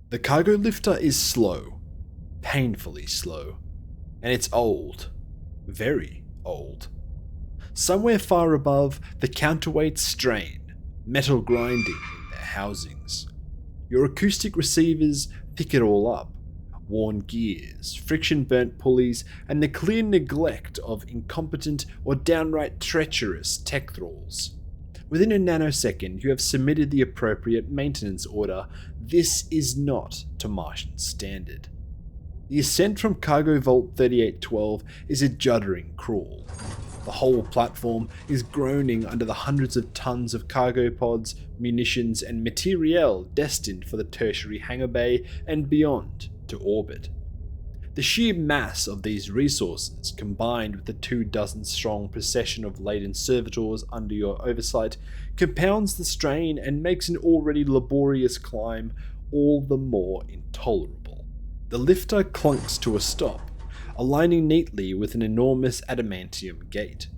The cargo lifter is slow, painfully slow, and it's old, very old. Somewhere far above, the counterweights strain, metal grinding in their housings. Your acoustic receivers pick it all up. Worn gears, friction-burnt pulleys, and the clear neglect of incompetent or downright treacherous tech thralls. Within a nanosecond, you have submitted the appropriate maintenance order. This is not to Martian standard. The ascent from Cargo Vault 3812 is a juddering crawl. The whole platform is groaning under the hundreds of tons of cargo pods, munitions, and materiel destined for the tertiary hangar bay and beyond to orbit. The sheer mass of these resources, combined with the 24 strong procession of laden servitors under your oversight, compounds the strain and makes an already laborious climb all the more intolerable. The lifter clunks to a stop, aligning neatly with an enormous adamantium gate.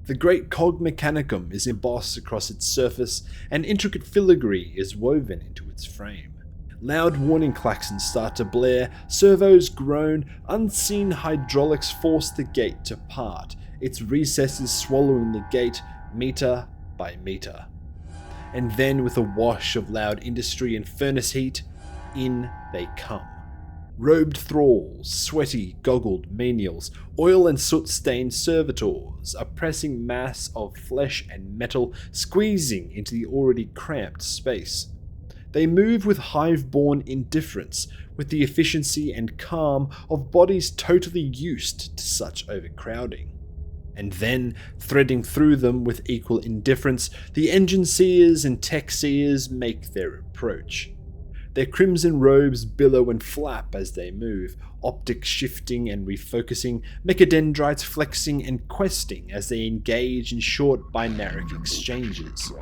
The great cog mechanicum is embossed across its surface, and intricate filigree is woven into its frame. Loud warning klaxons start to blare, servos groan, unseen hydraulics force the gate to part, its recesses swallowing the gate meter by meter. And then, with a wash of loud industry and furnace heat, in they come. Robed thralls, sweaty, goggled menials, oil and soot-stained servitors, a pressing mass of flesh and metal squeezing into the already cramped space. They move with hive-born indifference, with the efficiency and calm of bodies totally used to such overcrowding. And then, threading through them with equal indifference, the engine seers and tech seers make their approach. Their crimson robes billow and flap as they move, optics shifting and refocusing, mechadendrites flexing and questing as they engage in short binaric exchanges.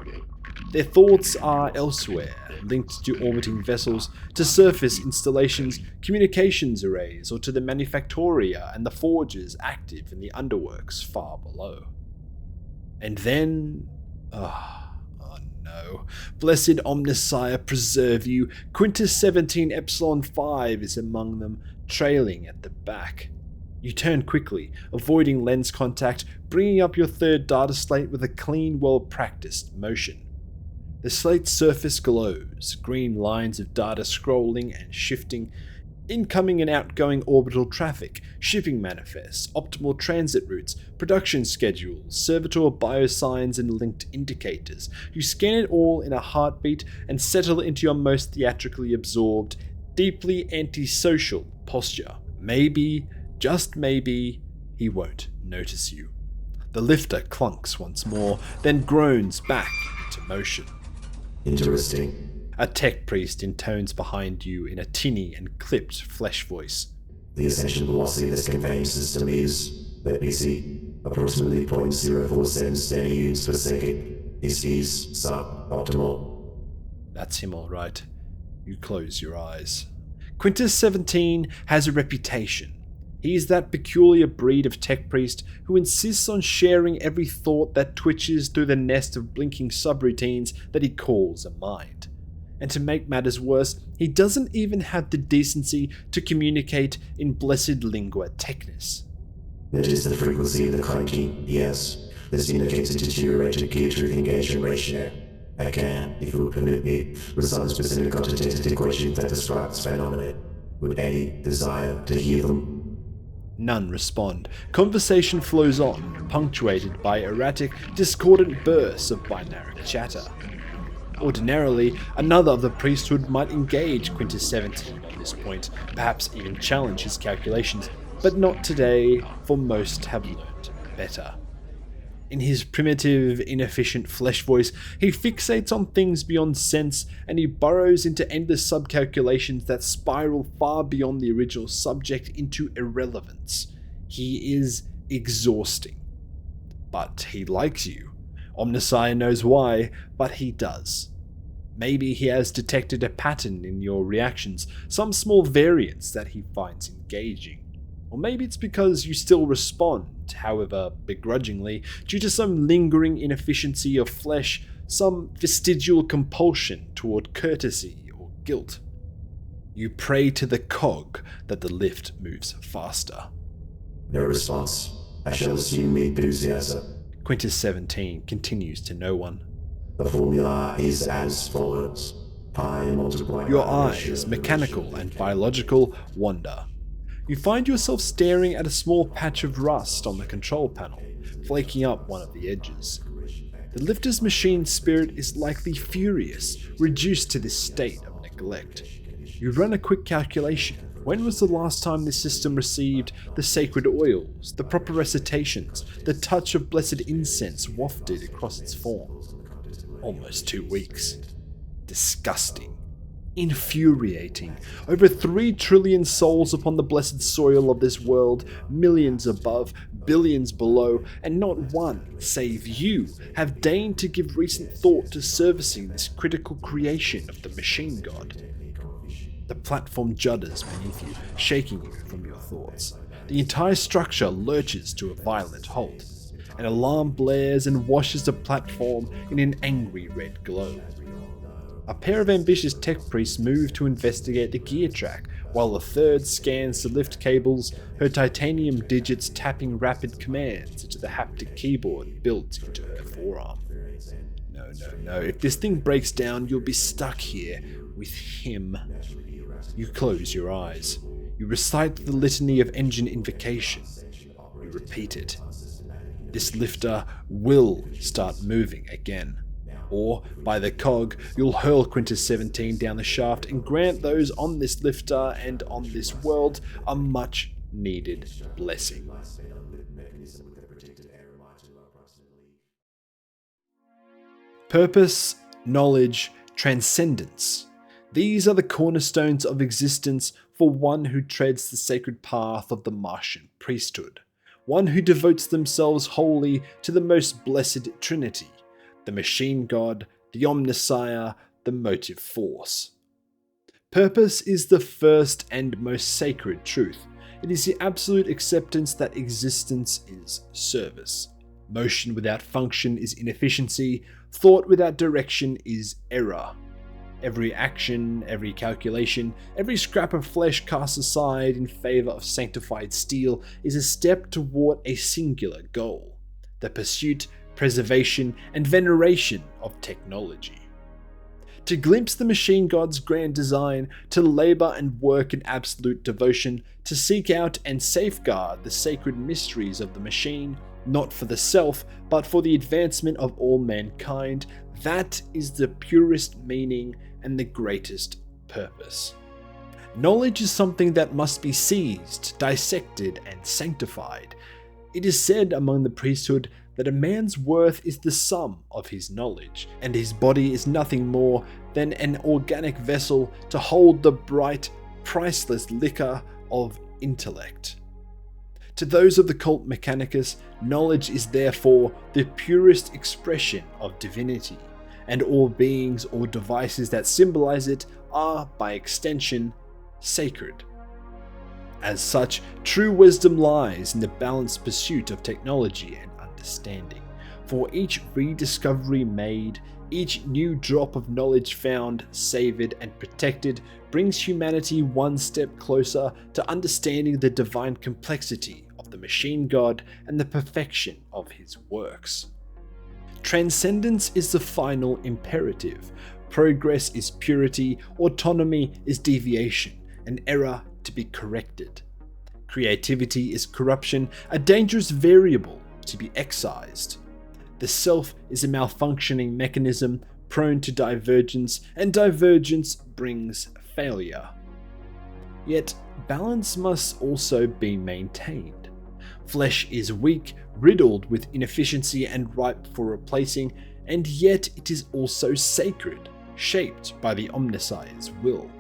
Their thoughts are elsewhere, linked to orbiting vessels, to surface installations, communications arrays, or to the manufactoria and the forges active in the underworks far below. And then... no. Blessed Omnissiah preserve you, Quintus 17 Epsilon 5 is among them, trailing at the back. You turn quickly, avoiding lens contact, bringing up your third data slate with a clean, well-practiced motion. The slate's surface glows, green lines of data scrolling and shifting, incoming and outgoing orbital traffic, shipping manifests, optimal transit routes, production schedules, servitor biosigns and linked indicators. You scan it all in a heartbeat and settle into your most theatrically absorbed, deeply antisocial posture. Maybe, just maybe, he won't notice you. The lifter clunks once more, then groans back into motion. Interesting. A tech priest intones behind you in a tinny and clipped flesh voice. The ascension velocity of this conveying system is, let me see, approximately 0.047 standard units per second. This is suboptimal. That's him all right. You close your eyes. Quintus 17 has a reputation. He is that peculiar breed of tech priest who insists on sharing every thought that twitches through the nest of blinking subroutines that he calls a mind. And to make matters worse, he doesn't even have the decency to communicate in blessed lingua technis. It is the frequency of the clanking, yes. This indicates a deteriorated gear-to engagement ratio. I can, if you will permit me, recite a specific quantitative equation that describes phenomena. Would any desire to hear them? None respond. Conversation flows on, punctuated by erratic, discordant bursts of binary chatter. Ordinarily, another of the priesthood might engage Quintus 17 on this point, perhaps even challenge his calculations, but not today, for most have learned better. In his primitive, inefficient flesh voice, he fixates on things beyond sense, and he burrows into endless subcalculations that spiral far beyond the original subject into irrelevance. He is exhausting. But he likes you. Omnissiah knows why, but he does. Maybe he has detected a pattern in your reactions, some small variance that he finds engaging. Or maybe it's because you still respond, however begrudgingly, due to some lingering inefficiency of flesh, some vestigial compulsion toward courtesy or guilt. You pray to the cog that the lift moves faster. No response. I shall assume enthusiasm. Quintus 17 continues to no one. The formula is as follows. Pi multiplied Your by the ratio eyes, of the mechanical ratio of and the biological, wander. You find yourself staring at a small patch of rust on the control panel, flaking up one of the edges. The lifter's machine spirit is likely furious, reduced to this state of neglect. You run a quick calculation. When was the last time this system received the sacred oils, the proper recitations, the touch of blessed incense wafted across its form? Almost 2 weeks. Disgusting. Infuriating. Over 3 trillion souls upon the blessed soil of this world, millions above, billions below, and not one, save you, have deigned to give recent thought to servicing this critical creation of the machine god. The platform judders beneath you, shaking you from your thoughts. The entire structure lurches to a violent halt. An alarm blares and washes the platform in an angry red glow. A pair of ambitious tech priests move to investigate the gear track, while a third scans the lift cables, her titanium digits tapping rapid commands into the haptic keyboard built into her forearm. No, if this thing breaks down, you'll be stuck here with him. You close your eyes. You recite the litany of engine invocation. You repeat it. This lifter will start moving again. Or, by the cog, you'll hurl Quintus 17 down the shaft and grant those on this lifter and on this world a much needed blessing. Purpose, knowledge, transcendence. These are the cornerstones of existence for one who treads the sacred path of the Martian priesthood, one who devotes themselves wholly to the most blessed Trinity, the machine god, the omniscire, the motive force. Purpose is the first and most sacred truth. It is the absolute acceptance that existence is service. Motion without function is inefficiency. Thought without direction is error. Every action, every calculation, every scrap of flesh cast aside in favor of sanctified steel is a step toward a singular goal: the pursuit, preservation, and veneration of technology. To glimpse the machine god's grand design, to labor and work in absolute devotion, to seek out and safeguard the sacred mysteries of the machine, not for the self, but for the advancement of all mankind, that is the purest meaning and the greatest purpose. Knowledge is something that must be seized, dissected, and sanctified. It is said among the priesthood that a man's worth is the sum of his knowledge, and his body is nothing more than an organic vessel to hold the bright, priceless liquor of intellect. To those of the cult Mechanicus, knowledge is therefore the purest expression of divinity, and all beings or devices that symbolize it are, by extension, sacred. As such, true wisdom lies in the balanced pursuit of technology and understanding. For each rediscovery made, each new drop of knowledge found, savored, and protected brings humanity one step closer to understanding the divine complexity of the machine god and the perfection of his works. Transcendence is the final imperative. Progress is purity, autonomy is deviation, an error to be corrected. Creativity is corruption, a dangerous variable to be excised. The self is a malfunctioning mechanism prone to divergence, and divergence brings failure. Yet, balance must also be maintained. Flesh is weak, riddled with inefficiency and ripe for replacing, and yet it is also sacred, shaped by the Omnissire's will.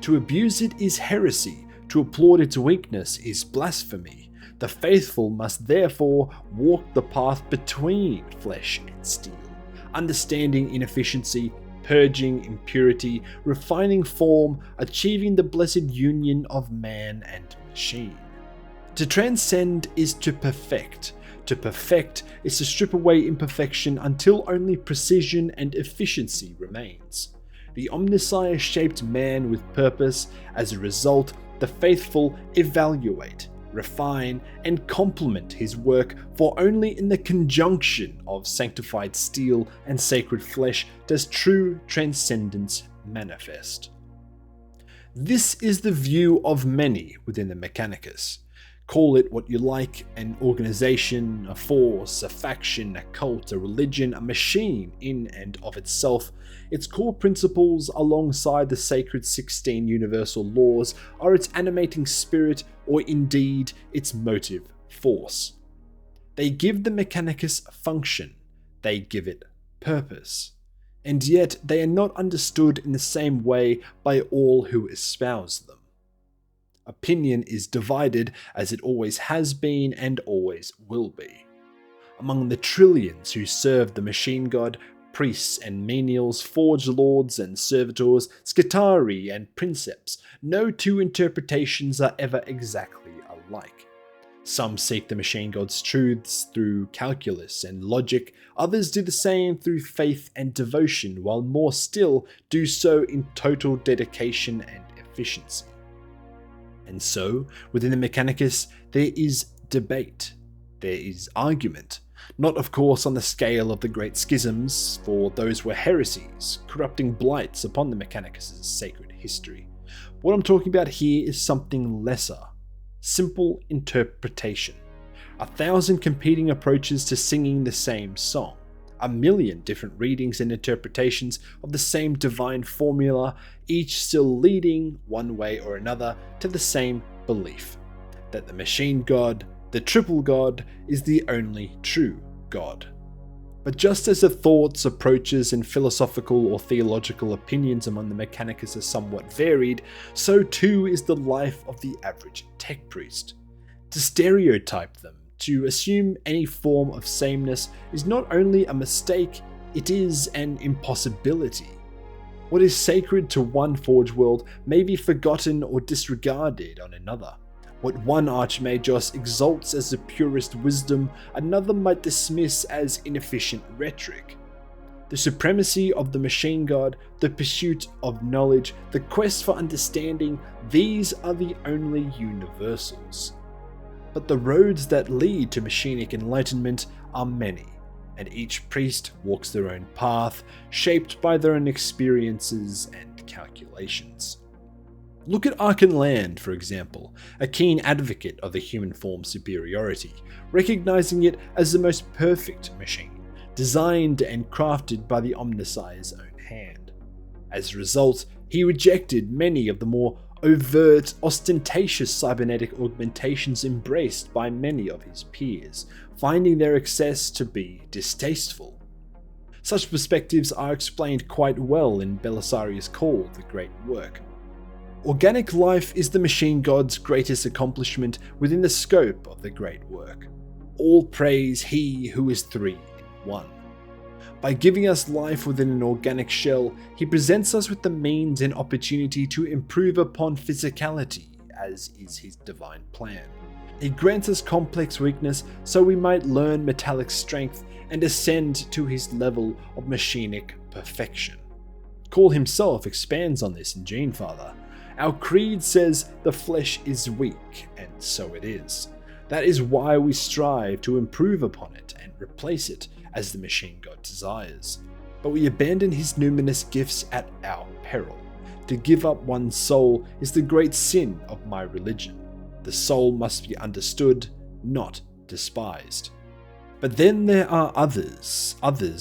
To abuse it is heresy, to applaud its weakness is blasphemy. The faithful must therefore walk the path between flesh and steel, understanding inefficiency, purging impurity, refining form, achieving the blessed union of man and machine. To transcend is to perfect. To perfect is to strip away imperfection until only precision and efficiency remains. The Omnissiah shaped man with purpose. As a result, the faithful evaluate, refine, and complement his work, for only in the conjunction of sanctified steel and sacred flesh does true transcendence manifest. This is the view of many within the Mechanicus. Call it what you like, an organization, a force, a faction, a cult, a religion, a machine in and of itself. Its core principles, alongside the sacred 16 universal laws, are its animating spirit, or indeed its motive force. They give the Mechanicus function, they give it purpose, and yet they are not understood in the same way by all who espouse them. Opinion is divided, as it always has been and always will be. Among the trillions who serve the machine god, priests and menials, forge lords and servitors, scutari and princeps, no two interpretations are ever exactly alike. Some seek the machine god's truths through calculus and logic, others do the same through faith and devotion, while more still do so in total dedication and efficiency. And so, within the Mechanicus, there is debate, there is argument, not of course on the scale of the great schisms, for those were heresies, corrupting blights upon the Mechanicus' sacred history. What I'm talking about here is something lesser, simple interpretation, 1,000 competing approaches to singing the same song, 1,000,000 different readings and interpretations of the same divine formula, each still leading, one way or another, to the same belief, that the machine god, the triple god, is the only true god. But just as the thoughts, approaches, and philosophical or theological opinions among the Mechanicus are somewhat varied, so too is the life of the average tech priest. To stereotype them, to assume any form of sameness, is not only a mistake, it is an impossibility. What is sacred to one Forge world may be forgotten or disregarded on another. What one Archmagos exalts as the purest wisdom, another might dismiss as inefficient rhetoric. The supremacy of the machine god, the pursuit of knowledge, the quest for understanding, these are the only universals. But the roads that lead to machinic enlightenment are many, and each priest walks their own path, shaped by their own experiences and calculations. Look at Archenland, for example, a keen advocate of the human form's superiority, recognizing it as the most perfect machine, designed and crafted by the Omnissiah's own hand. As a result, he rejected many of the more overt, ostentatious cybernetic augmentations embraced by many of his peers, finding their excess to be distasteful. Such perspectives are explained quite well in Belisarius' call, The Great Work. Organic life is the machine god's greatest accomplishment within the scope of the Great Work. All praise he who is three in one. By giving us life within an organic shell, he presents us with the means and opportunity to improve upon physicality, as is his divine plan. He grants us complex weakness so we might learn metallic strength and ascend to his level of machinic perfection. Karl himself expands on this in Genefather. Our creed says the flesh is weak, and so it is. That is why we strive to improve upon it and replace it as the machine god desires. But we abandon his numinous gifts at our peril. To give up one's soul is the great sin of my religion. The soul must be understood, not despised. But then there are others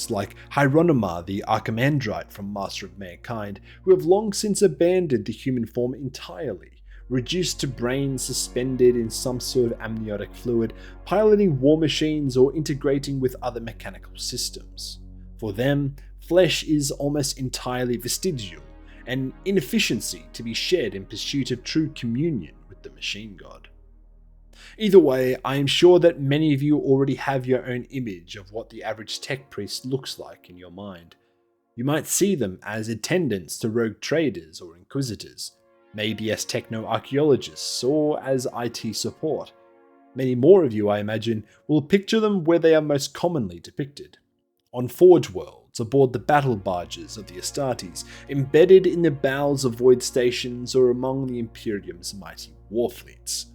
like Hieronyma the Archimandrite from Master of Mankind, who have long since abandoned the human form entirely, reduced to brains suspended in some sort of amniotic fluid, piloting war machines or integrating with other mechanical systems. For them, flesh is almost entirely vestigial, an inefficiency to be shed in pursuit of true communion with the machine god. Either way, I am sure that many of you already have your own image of what the average tech priest looks like in your mind. You might see them as attendants to rogue traders or inquisitors, maybe as techno-archaeologists or as IT support. Many more of you, I imagine, will picture them where they are most commonly depicted. On Forge World, astronauts aboard the battle barges of the Astartes, embedded in the bowels of void stations or among the Imperium's mighty war fleets.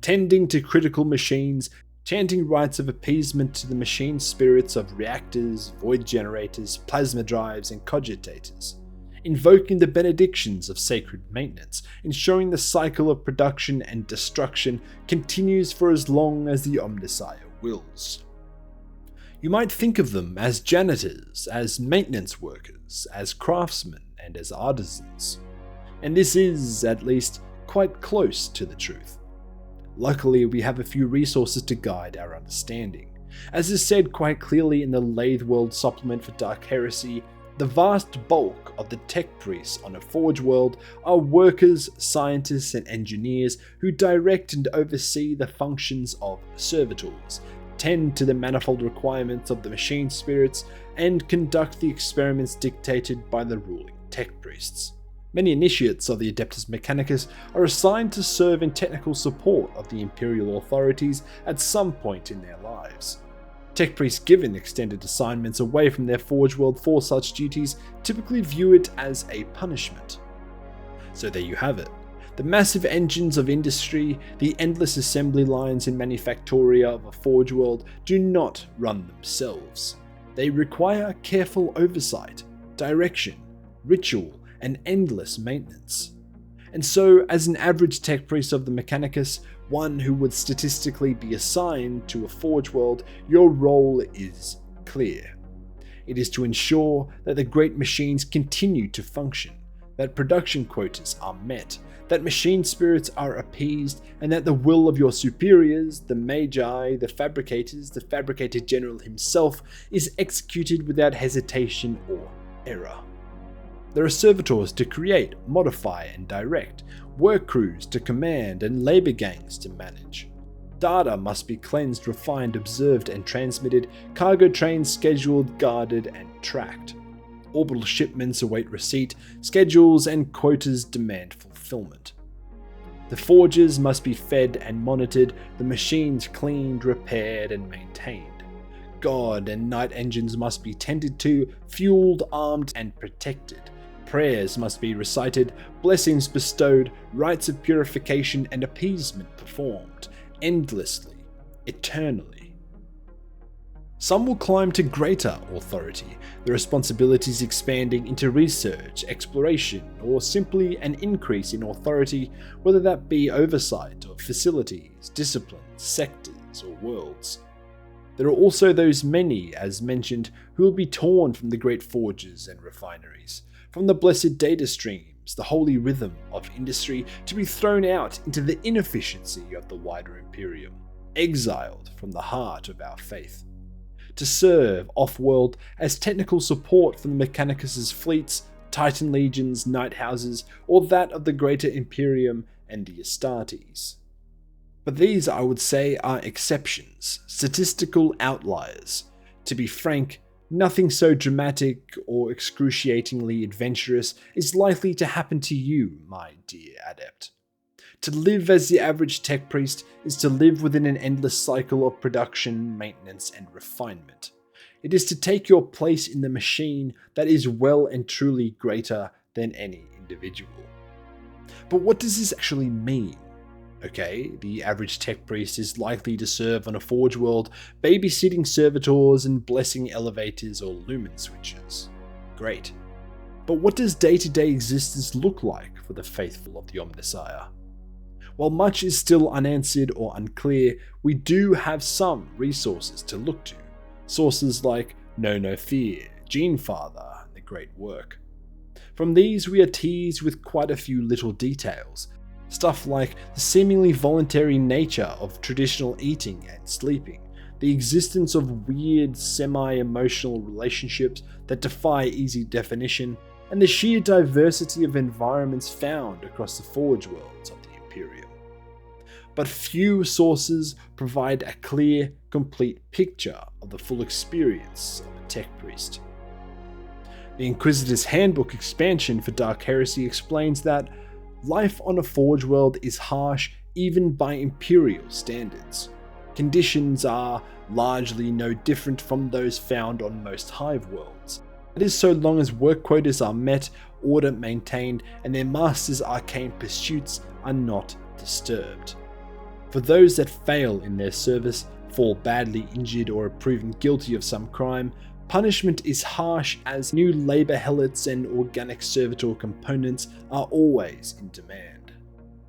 Tending to critical machines, chanting rites of appeasement to the machine spirits of reactors, void generators, plasma drives, and cogitators. Invoking the benedictions of sacred maintenance, ensuring the cycle of production and destruction continues for as long as the Omnissiah wills. You might think of them as janitors, as maintenance workers, as craftsmen, and as artisans. And this is, at least, quite close to the truth. Luckily, we have a few resources to guide our understanding. As is said quite clearly in the Lathe World supplement for Dark Heresy, the vast bulk of the tech priests on a Forge world are workers, scientists, and engineers who direct and oversee the functions of servitors, tend to the manifold requirements of the machine spirits, and conduct the experiments dictated by the ruling tech priests. Many initiates of the Adeptus Mechanicus are assigned to serve in technical support of the Imperial authorities at some point in their lives. Tech priests given extended assignments away from their Forge world for such duties typically view it as a punishment. So there you have it. The massive engines of industry, the endless assembly lines and manufactoria of a Forge world do not run themselves. They require careful oversight, direction, ritual, and endless maintenance. And so, as an average tech priest of the Mechanicus, one who would statistically be assigned to a Forge world, your role is clear. It is to ensure that the great machines continue to function, that production quotas are met, that machine spirits are appeased, and that the will of your superiors, the Magi, the fabricators, the fabricator general himself, is executed without hesitation or error. There are servitors to create, modify, and direct, work crews to command, and labor gangs to manage. Data must be cleansed, refined, observed, and transmitted, cargo trains scheduled, guarded, and tracked. Orbital shipments await receipt, schedules and quotas demand fulfillment. The forges must be fed and monitored, the machines cleaned, repaired, and maintained. God and night engines must be tended to, fueled, armed, and protected. Prayers must be recited, blessings bestowed, rites of purification and appeasement performed, endlessly, eternally. Some will climb to greater authority, the responsibilities expanding into research, exploration, or simply an increase in authority, whether that be oversight of facilities, disciplines, sectors, or worlds. There are also those many, as mentioned, who will be torn from the great forges and refineries, from the blessed data streams, the holy rhythm of industry, to be thrown out into the inefficiency of the wider Imperium, exiled from the heart of our faith, to serve off-world as technical support for the Mechanicus' fleets, Titan legions, night houses, or that of the greater Imperium and the Astartes. But these, I would say, are exceptions, statistical outliers. To be frank, nothing so dramatic or excruciatingly adventurous is likely to happen to you, my dear adept. To live as the average tech priest is to live within an endless cycle of production, maintenance, and refinement. It is to take your place in the machine that is well and truly greater than any individual. But what does this actually mean? Okay, the average tech priest is likely to serve on a Forge world, babysitting servitors and blessing elevators or lumen switches. Great. But what does day-to-day existence look like for the faithful of the Omnissiah? While much is still unanswered or unclear, we do have some resources to look to. Sources like Know No Fear, Genefather, and The Great Work. From these we are teased with quite a few little details. Stuff like the seemingly voluntary nature of traditional eating and sleeping, the existence of weird semi-emotional relationships that defy easy definition, and the sheer diversity of environments found across the Forge worlds of the Imperium. But few sources provide a clear, complete picture of the full experience of a tech priest. The Inquisitor's Handbook expansion for Dark Heresy explains that life on a Forge world is harsh even by Imperial standards. Conditions are largely no different from those found on most Hive worlds. That is so long as work quotas are met, order maintained, and their masters' arcane pursuits are not disturbed. For those that fail in their service, fall badly injured, or are proven guilty of some crime, punishment is harsh, as new labor helots and organic servitor components are always in demand.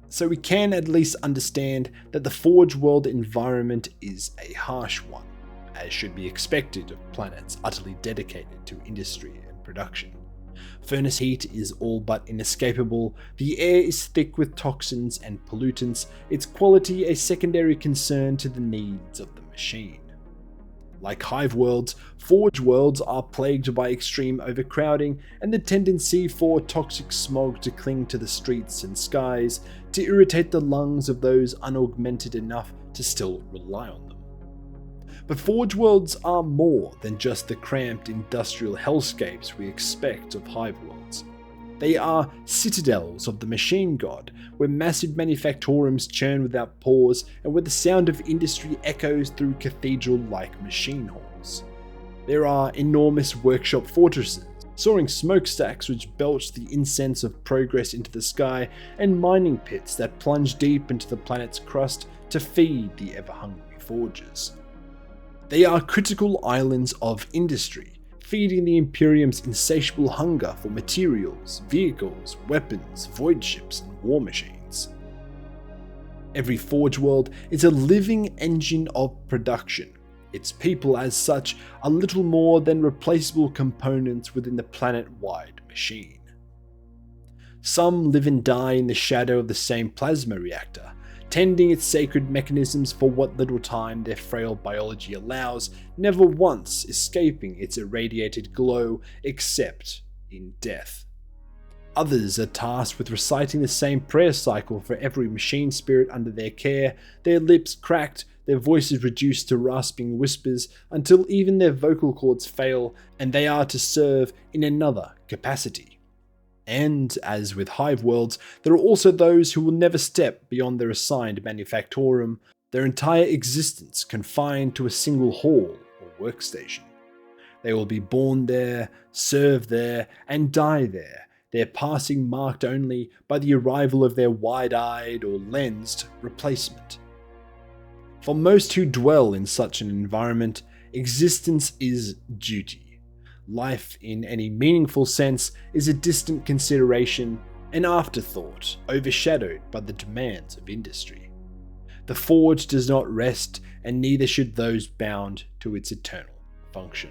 So we can at least understand that the Forge world environment is a harsh one, as should be expected of planets utterly dedicated to industry and production. Furnace heat is all but inescapable, the air is thick with toxins and pollutants, its quality a secondary concern to the needs of the machine. Like Hive worlds, Forge worlds are plagued by extreme overcrowding and the tendency for toxic smog to cling to the streets and skies, to irritate the lungs of those unaugmented enough to still rely on them. But Forge worlds are more than just the cramped industrial hellscapes we expect of Hive worlds. They are citadels of the machine god, where massive manufactorums churn without pause and where the sound of industry echoes through cathedral-like machine halls. There are enormous workshop fortresses, soaring smokestacks which belch the incense of progress into the sky, and mining pits that plunge deep into the planet's crust to feed the ever-hungry forgers. They are critical islands of industry, feeding the Imperium's insatiable hunger for materials, vehicles, weapons, void ships, and war machines. Every Forge world is a living engine of production. Its people, as such, are little more than replaceable components within the planet-wide machine. Some live and die in the shadow of the same plasma reactor, tending its sacred mechanisms for what little time their frail biology allows, never once escaping its irradiated glow except in death. Others are tasked with reciting the same prayer cycle for every machine spirit under their care, their lips cracked, their voices reduced to rasping whispers until even their vocal cords fail and they are to serve in another capacity. And, as with Hive worlds, there are also those who will never step beyond their assigned manufactorum, their entire existence confined to a single hall or workstation. They will be born there, serve there, and die there, their passing marked only by the arrival of their wide-eyed or lensed replacement. For most who dwell in such an environment, existence is duty. Life, in any meaningful sense, is a distant consideration, an afterthought, overshadowed by the demands of industry. The Forge does not rest, and neither should those bound to its eternal function.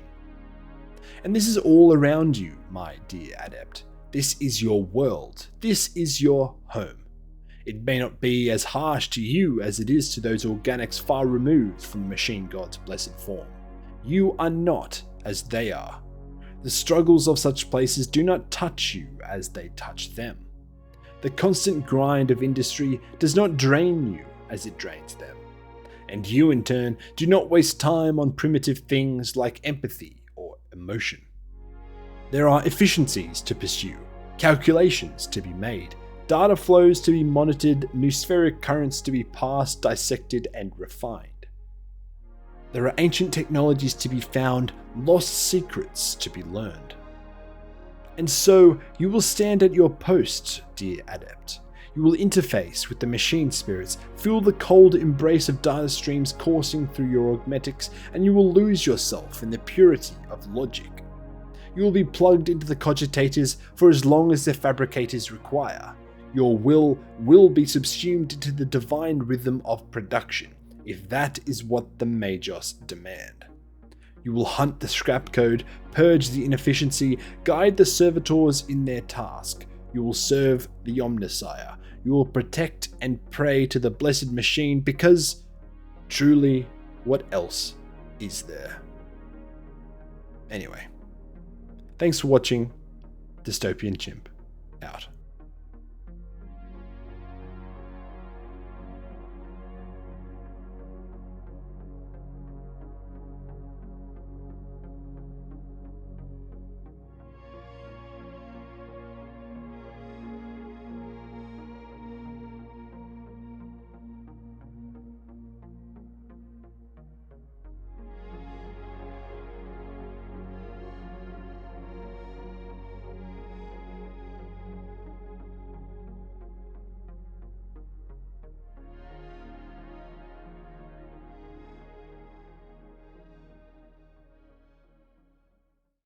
And this is all around you, my dear adept. This is your world. This is your home. It may not be as harsh to you as it is to those organics far removed from the machine god's blessed form. You are not as they are. The struggles of such places do not touch you as they touch them. The constant grind of industry does not drain you as it drains them. And you, in turn, do not waste time on primitive things like empathy or emotion. There are efficiencies to pursue, calculations to be made, data flows to be monitored, noospheric currents to be passed, dissected, and refined. There are ancient technologies to be found, lost secrets to be learned. And so, you will stand at your post, dear adept. You will interface with the machine spirits, feel the cold embrace of data streams coursing through your augmetics, and you will lose yourself in the purity of logic. You will be plugged into the cogitators for as long as their fabricators require. Your will be subsumed into the divine rhythm of production, if that is what the Magos demand. You will hunt the scrap code, purge the inefficiency, guide the servitors in their task. You will serve the Omnissiah. You will protect and pray to the blessed machine because, truly, what else is there? Anyway, thanks for watching. Dystopian Chimp, out.